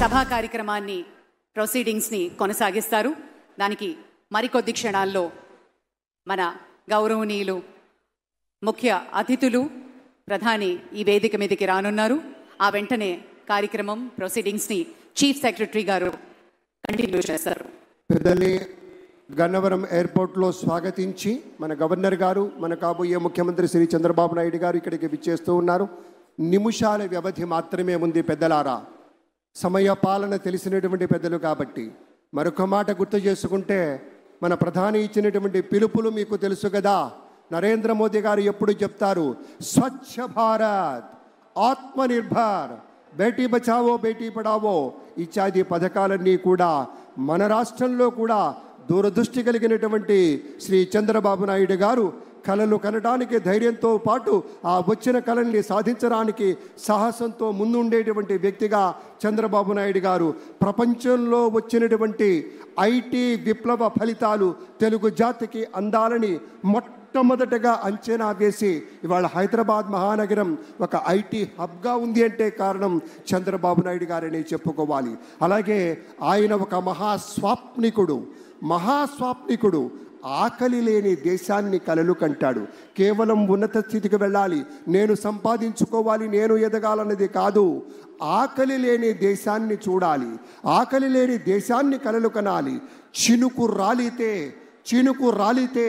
సభా కార్యక్రమాన్ని ప్రొసీడింగ్స్ని కొనసాగిస్తారు. దానికి మరికొద్ది క్షణాల్లో మన గౌరవనీయులు ముఖ్య అతిథులు ప్రధాని ఈ వేదిక మీదకి రానున్నారు. ఆ వెంటనే కార్యక్రమం ప్రొసీడింగ్స్ని చీఫ్ సెక్రటరీ గారు కంటిన్యూ చేస్తారు. పెద్దల్ని గన్నవరం ఎయిర్పోర్ట్లో స్వాగతించి మన గవర్నర్ గారు, మన కాబోయే ముఖ్యమంత్రి శ్రీ చంద్రబాబు నాయుడు గారు ఇక్కడికి విచ్చేస్తూ ఉన్నారు. నిమిషాల వ్యవధి మాత్రమే ఉంది పెద్దలారా. సమయ పాలన తెలిసినటువంటి పెద్దలు కాబట్టి మరొక మాట గుర్తు చేసుకుంటే, మన ప్రధాని ఇచ్చినటువంటి పిలుపులు మీకు తెలుసు కదా. నరేంద్ర మోదీ గారు ఎప్పుడు చెప్తారు, స్వచ్ఛ భారత్, ఆత్మనిర్భర్, బేటీ బచావో బేటీ పడావో ఇత్యాది పథకాలన్నీ కూడా మన రాష్ట్రంలో కూడా దూరదృష్టి కలిగినటువంటి శ్రీ చంద్రబాబు నాయుడు గారు కళలు కనడానికి ధైర్యంతో పాటు ఆ వచ్చిన కళల్ని సాధించడానికి సాహసంతో ముందుండేటువంటి వ్యక్తిగా చంద్రబాబు నాయుడు గారు ప్రపంచంలో వచ్చినటువంటి ఐటీ విప్లవ ఫలితాలు తెలుగు జాతికి అందాలని మొట్టమొదటగా అంచనా వేసి ఇవాళ హైదరాబాద్ మహానగరం ఒక ఐటీ హబ్గా ఉంది అంటే కారణం చంద్రబాబు నాయుడు గారని చెప్పుకోవాలి. అలాగే ఆయన ఒక మహాస్వాప్నికుడు. ఆకలి లేని దేశాన్ని కలలు కంటాడు. కేవలం ఉన్నత స్థితికి వెళ్ళాలి, నేను సంపాదించుకోవాలి, నేను ఎదగాలన్నది కాదు. ఆకలి లేని దేశాన్ని చూడాలి, ఆకలి లేని దేశాన్ని కలలు కనాలి. చినుకు రాలితే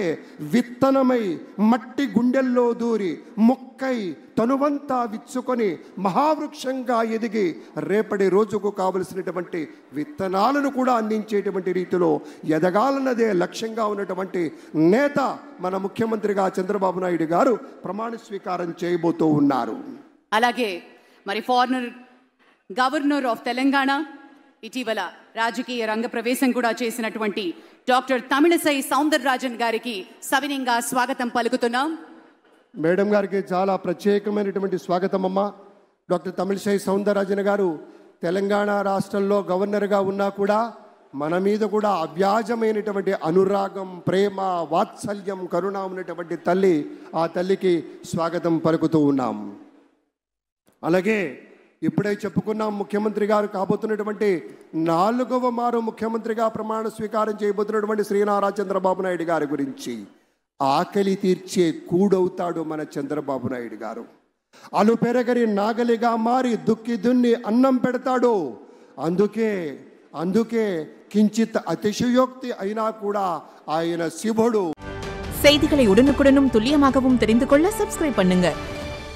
విత్తనమై మట్టి గుండెల్లో దూరి మొక్కై తనువంతా విచ్చుకొని మహావృక్షంగా ఎదిగి రేపటి రోజుకు కావలసినటువంటి విత్తనాలను కూడా అందించేటువంటి రీతిలో ఎదగాలన్నదే లక్ష్యంగా ఉన్నటువంటి నేత మన ముఖ్యమంత్రిగా చంద్రబాబు నాయుడు గారు ప్రమాణ స్వీకారం చేయబోతూ ఉన్నారు. అలాగే మరి ఫారినర్ గవర్నర్ ఆఫ్ తెలంగాణ, ఇటీవల రాజకీయ రంగ ప్రవేశం కూడా చేసినటువంటి డాక్టర్ తమిళసై సౌందరరాజన్ గారికి సవినయంగా స్వాగతం పలుకుతున్నాం. మేడం గారికి చాలా ప్రత్యేకమైనటువంటి స్వాగతం అమ్మ. డాక్టర్ తమిళసై సౌందరరాజన్ గారు తెలంగాణ రాష్ట్రంలో గవర్నర్గా ఉన్నా కూడా మన మీద కూడా అవ్యాజమైనటువంటి అనురాగం, ప్రేమ, వాత్సల్యం, కరుణ ఉన్నటువంటి తల్లి. ఆ తల్లికి స్వాగతం పలుకుతూ ఉన్నాం. అలాగే ఇప్పుడే చెప్పుకున్నాం, ముఖ్యమంత్రి గారు కాబోతున్నటువంటి 4వ మారు ముఖ్యమంత్రిగా ప్రమాణ స్వీకారం చేయబోతున్నటువంటి శ్రీ నారా చంద్రబాబు నాయుడు గారి గురించి. ఆకలి తీర్చే కూడవుతాడు మన చంద్రబాబు నాయుడు గారు. అలు పెరగని నాగలిగా మారి దుక్కి దున్ని అన్నం పెడతాడు. అందుకే కించిత్ அதிசயோக்தி అయినా కూడా ఆయన శివుడు. செய்திகளை உடனுக்குடனும் துல்லியமாகவும் தெரிந்து கொள்ள சப்ஸ்கிரைப் பண்ணுங்க.